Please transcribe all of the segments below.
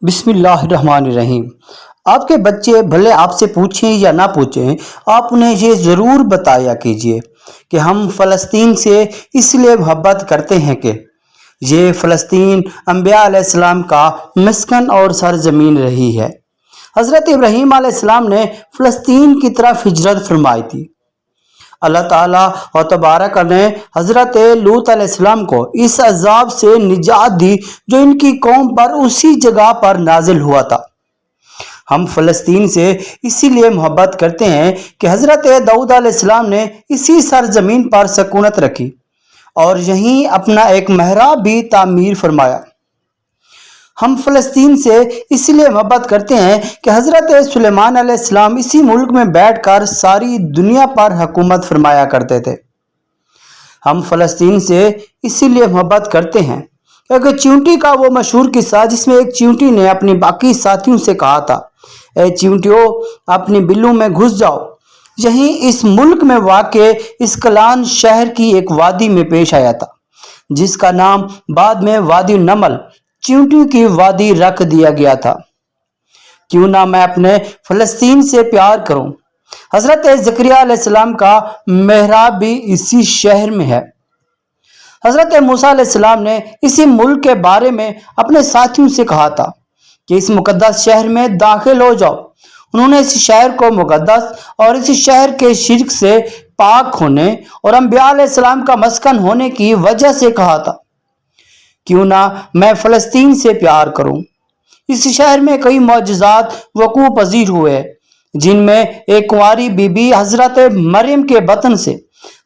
بسم اللہ الرحمن الرحیم۔ آپ کے بچے بھلے آپ سے پوچھیں یا نہ پوچھیں، آپ انہیں یہ ضرور بتایا کیجئے کہ ہم فلسطین سے اس لیے محبت کرتے ہیں کہ یہ فلسطین انبیاء علیہ السلام کا مسکن اور سرزمین رہی ہے۔ حضرت ابراہیم علیہ السلام نے فلسطین کی طرف ہجرت فرمائی تھی۔ اللہ تعالیٰ و تبارک نے حضرت لوط علیہ السلام کو اس عذاب سے نجات دی جو ان کی قوم پر اسی جگہ پر نازل ہوا تھا۔ ہم فلسطین سے اسی لیے محبت کرتے ہیں کہ حضرت داؤد علیہ السلام نے اسی سرزمین پر سکونت رکھی اور یہیں اپنا ایک محراب بھی تعمیر فرمایا۔ ہم فلسطین سے اس لیے محبت کرتے ہیں کہ حضرت سلیمان علیہ السلام اسی ملک میں بیٹھ کر ساری دنیا پر حکومت فرمایا کرتے تھے۔ ہم فلسطین سے اسی لیے محبت کرتے ہیں کیونکہ چیونٹی کا وہ مشہور قصہ جس میں ایک چیونٹی نے اپنی باقی ساتھیوں سے کہا تھا، اے چیونٹیوں اپنی بلوں میں گھس جاؤ، یہیں اس ملک میں واقع اسکلان شہر کی ایک وادی میں پیش آیا تھا جس کا نام بعد میں وادی النمل چیونٹیوں کی وادی رکھ دیا گیا تھا۔ کیوں نہ میں اپنے فلسطین سے پیار کروں۔ حضرت زکریا علیہ السلام کا محراب بھی اسی شہر میں ہے۔ حضرت موسیٰ علیہ السلام نے اسی ملک کے بارے میں اپنے ساتھیوں سے کہا تھا کہ اس مقدس شہر میں داخل ہو جاؤ۔ انہوں نے اس شہر کو مقدس اور اس شہر کے شرک سے پاک ہونے اور انبیاء علیہ السلام کا مسکن ہونے کی وجہ سے کہا تھا۔ کیوں نہ میں فلسطین سے پیار کروں۔ اس شہر میں کئی معجزات وقوع پذیر ہوئے جن میں ایک کنواری بی بی حضرت مریم کے بطن سے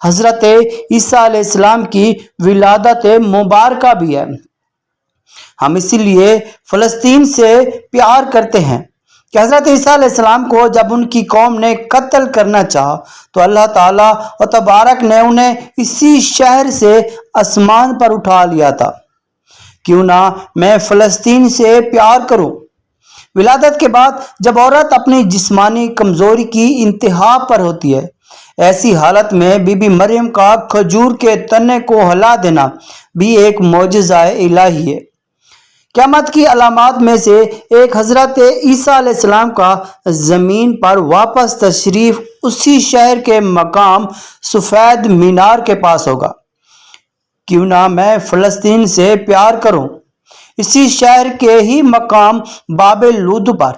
حضرت عیسیٰ علیہ السلام کی ولادت مبارکہ بھی ہے۔ ہم اسی لیے فلسطین سے پیار کرتے ہیں کہ حضرت عیسیٰ علیہ السلام کو جب ان کی قوم نے قتل کرنا چاہا تو اللہ تعالیٰ و تبارک نے انہیں اسی شہر سے آسمان پر اٹھا لیا تھا۔ کیوں نہ میں فلسطین سے پیار کروں۔ ولادت کے بعد جب عورت اپنی جسمانی کمزوری کی انتہا پر ہوتی ہے، ایسی حالت میں بی بی مریم کا کھجور کے تنے کو ہلا دینا بھی ایک معجزہ الہی ہے۔ قیامت کی علامات میں سے ایک حضرت عیسیٰ علیہ السلام کا زمین پر واپس تشریف اسی شہر کے مقام سفید مینار کے پاس ہوگا۔ کیوں نہ میں فلسطین سے پیار کروں۔ اسی شہر کے ہی مقام باب لود پر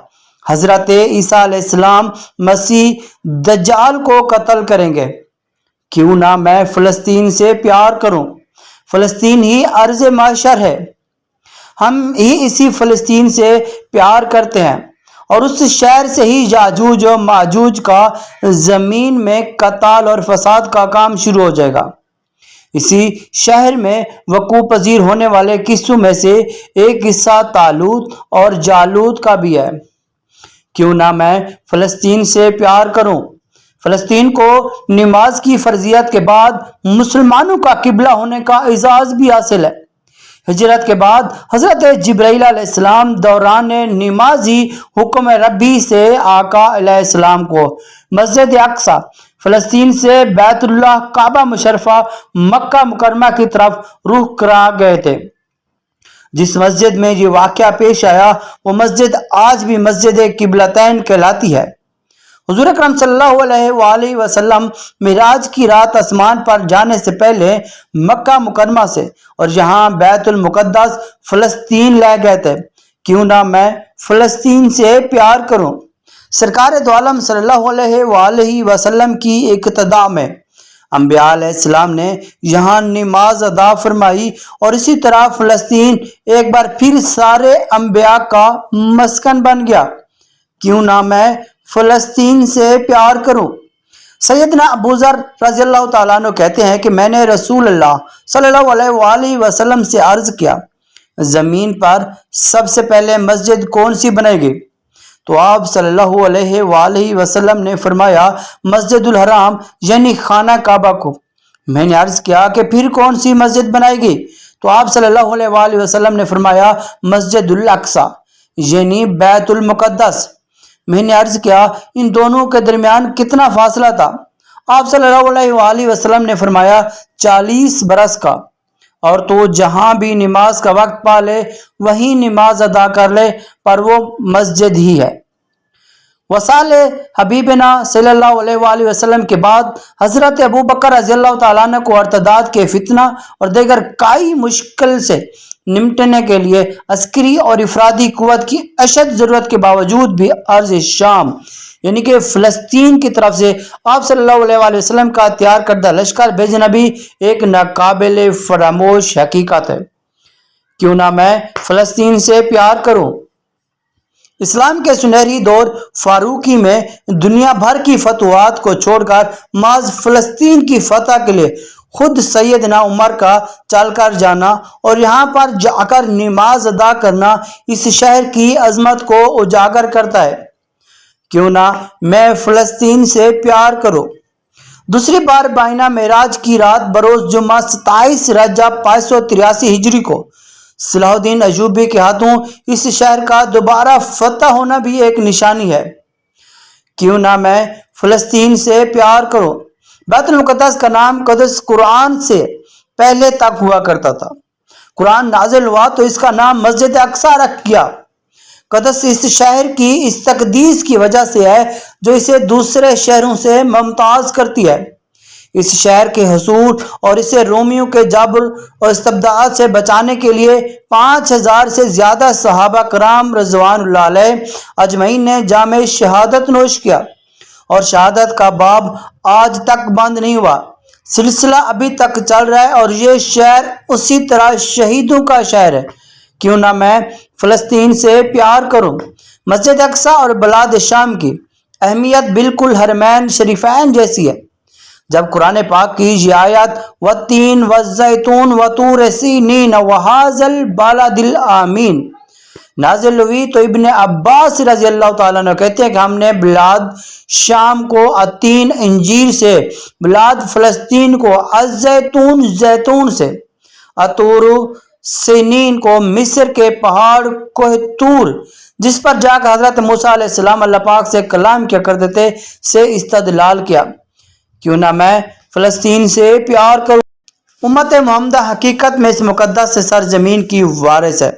حضرت عیسیٰ علیہ السلام مسیح دجال کو قتل کریں گے۔ کیوں نہ میں فلسطین سے پیار کروں۔ فلسطین ہی ارض معشر ہے۔ ہم ہی اسی فلسطین سے پیار کرتے ہیں اور اس شہر سے ہی یاجوج و ماجوج کا زمین میں قتال اور فساد کا کام شروع ہو جائے گا۔ اسی شہر میں وقوع پذیر ہونے والے قصوں میں سے ایک قصہ طالوت اور جالوت کا بھی ہے۔ کیوں نہ میں فلسطین سے پیار کروں۔ فلسطین کو نماز کی فرضیت کے بعد مسلمانوں کا قبلہ ہونے کا اعزاز بھی حاصل ہے۔ ہجرت کے بعد حضرت جبرائیل علیہ السلام دوران نمازی حکم ربی سے آقا علیہ السلام کو مسجد اقصی فلسطین سے بیت اللہ کعبہ مشرفہ مکہ مکرمہ کی طرف رخ کرا گئے تھے۔ جس مسجد میں یہ واقعہ پیش آیا وہ مسجد آج بھی مسجد قبلتین کہلاتی ہے۔ حضور اکرم صلی اللہ علیہ وآلہ وسلم معراج کی رات آسمان پر جانے سے پہلے مکہ مکرمہ سے اور یہاں بیت المقدس فلسطین لے گئے تھے۔ کیوں نہ میں فلسطین سے پیار کروں۔ سرکار دو عالم صلی اللہ علیہ وآلہ وسلم کی اقتداء میں انبیاء علیہ السلام نے یہاں نماز ادا فرمائی اور اسی طرح فلسطین ایک بار پھر سارے انبیاء کا مسکن بن گیا۔ کیوں نہ میں فلسطین سے پیار کروں۔ سیدنا ابو ذر رضی اللہ تعالیٰ عنہ کہتے ہیں کہ میں نے رسول اللہ صلی اللہ علیہ وآلہ وسلم سے عرض کیا، زمین پر سب سے پہلے مسجد کون سی بنے گی؟ تو آپ صلی اللہ علیہ وآلہ وسلم نے فرمایا مسجد الحرام یعنی خانہ کعبہ کو۔ میں نے عرض کیا کہ پھر کون سی مسجد بنائے گی؟ تو آپ صلی اللہ علیہ وآلہ وسلم نے فرمایا مسجد الاقصی یعنی بیت المقدس۔ میں نے عرض کیا ان دونوں کے درمیان کتنا فاصلہ تھا؟ آپ صلی اللہ علیہ وآلہ وسلم نے فرمایا 40 برس کا۔ اور تو جہاں بھی نماز کا وقت پا لے وہیں نماز ادا کر لے، پر وہ مسجد ہی ہے۔ وصال حبیبنا صلی اللہ علیہ وآلہ وسلم کے بعد حضرت ابو بکر رضی اللہ تعالیٰ عنہ کو ارتداد کے فتنہ اور دیگر کئی مشکل سے نمٹنے کے لیے عسکری اور افرادی قوت کی اشد ضرورت کے باوجود بھی ارض شام یعنی کہ فلسطین کی طرف سے آپ صلی اللہ علیہ وآلہ وسلم کا تیار کردہ لشکر بھیجنا بھی ایک ناقابل فراموش حقیقت ہے۔ کیوں نہ میں فلسطین سے پیار کروں۔ اسلام کے سنہری دور فاروقی میں دنیا بھر کی فتوحات کو چھوڑ کر محض فلسطین کی فتح کے لیے خود سیدنا عمر کا چل کر جانا اور یہاں پر جا کر نماز ادا کرنا اس شہر کی عظمت کو اجاگر کرتا ہے۔ کیوں نہ میں فلسطین سے پیار کروں۔ دوسری بار بائنہ معراج کی رات بروز جمعہ 27 رجب 583 ہجری کو صلاح الدین ایوبی کے ہاتھوں اس شہر کا دوبارہ فتح ہونا بھی ایک نشانی ہے۔ کیوں نہ میں فلسطین سے پیار کروں۔ بیت المقدس کا نام قدس قرآن سے پہلے تک ہوا کرتا تھا۔ قرآن نازل ہوا تو اس کا نام مسجد اقصی رکھ گیا۔ قدس اس شہر کی اس تقدیس کی وجہ سے ہے جو اسے دوسرے شہروں سے ممتاز کرتی ہے۔ اس شہر کے حصول اور اسے رومیوں کے جبر اور استبداد سے بچانے کے لیے 5000 سے زیادہ صحابہ کرام رضوان اللہ علیہ اجمعین نے جام شہادت نوش کیا، اور شہادت کا باب آج تک بند نہیں ہوا، سلسلہ ابھی تک چل رہا ہے، اور یہ شہر اسی طرح شہیدوں کا شہر ہے۔ کیوں نہ میں فلسطین سے پیار کروں۔ مسجد اقصی اور بلاد شام کی اہمیت بالکل حرمین شریفین جیسی ہے۔ جب قرآن پاک کی یہ آیت والتین والزیتون وطور سینین وہذا البلد الامین نازل ہوئی تو ابن عباس رضی اللہ تعالیٰ عنہ کہتے ہیں کہ ہم نے بلاد شام کو التین انجیر سے، بلاد فلسطین کو الزیتون زیتون سے، اطور سینین کو مصر کے پہاڑ کوہ طور جس پر جا کر حضرت موسیٰ علیہ السلام اللہ پاک سے کلام کیا کرتے تھے سے استدلال کیا۔ کیوں نہ میں فلسطین سے پیار کروں۔ امت محمدہ حقیقت میں اس مقدس سرزمین کی وارث ہے۔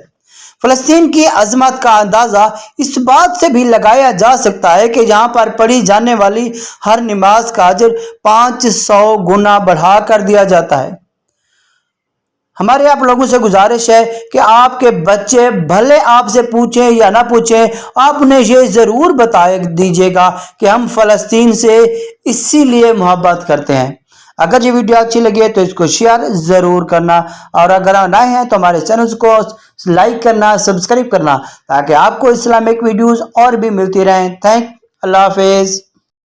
فلسطین کی عظمت کا اندازہ اس بات سے بھی لگایا جا سکتا ہے کہ یہاں پر پڑھی جانے والی ہر نماز کا اجر 500 گنا بڑھا کر دیا جاتا ہے۔ ہمارے آپ لوگوں سے گزارش ہے کہ آپ کے بچے بھلے آپ سے پوچھیں یا نہ پوچھیں، آپ نے یہ ضرور بتا دیجیے گا کہ ہم فلسطین سے اسی لیے محبت کرتے ہیں۔ اگر یہ ویڈیو اچھی لگی ہے تو اس کو شیئر ضرور کرنا، اور اگر آپ نئے ہیں تو ہمارے چینل کو لائک کرنا، سبسکرائب کرنا، تاکہ آپ کو اسلامک ویڈیوز اور بھی ملتی رہیں۔ اللہ حافظ۔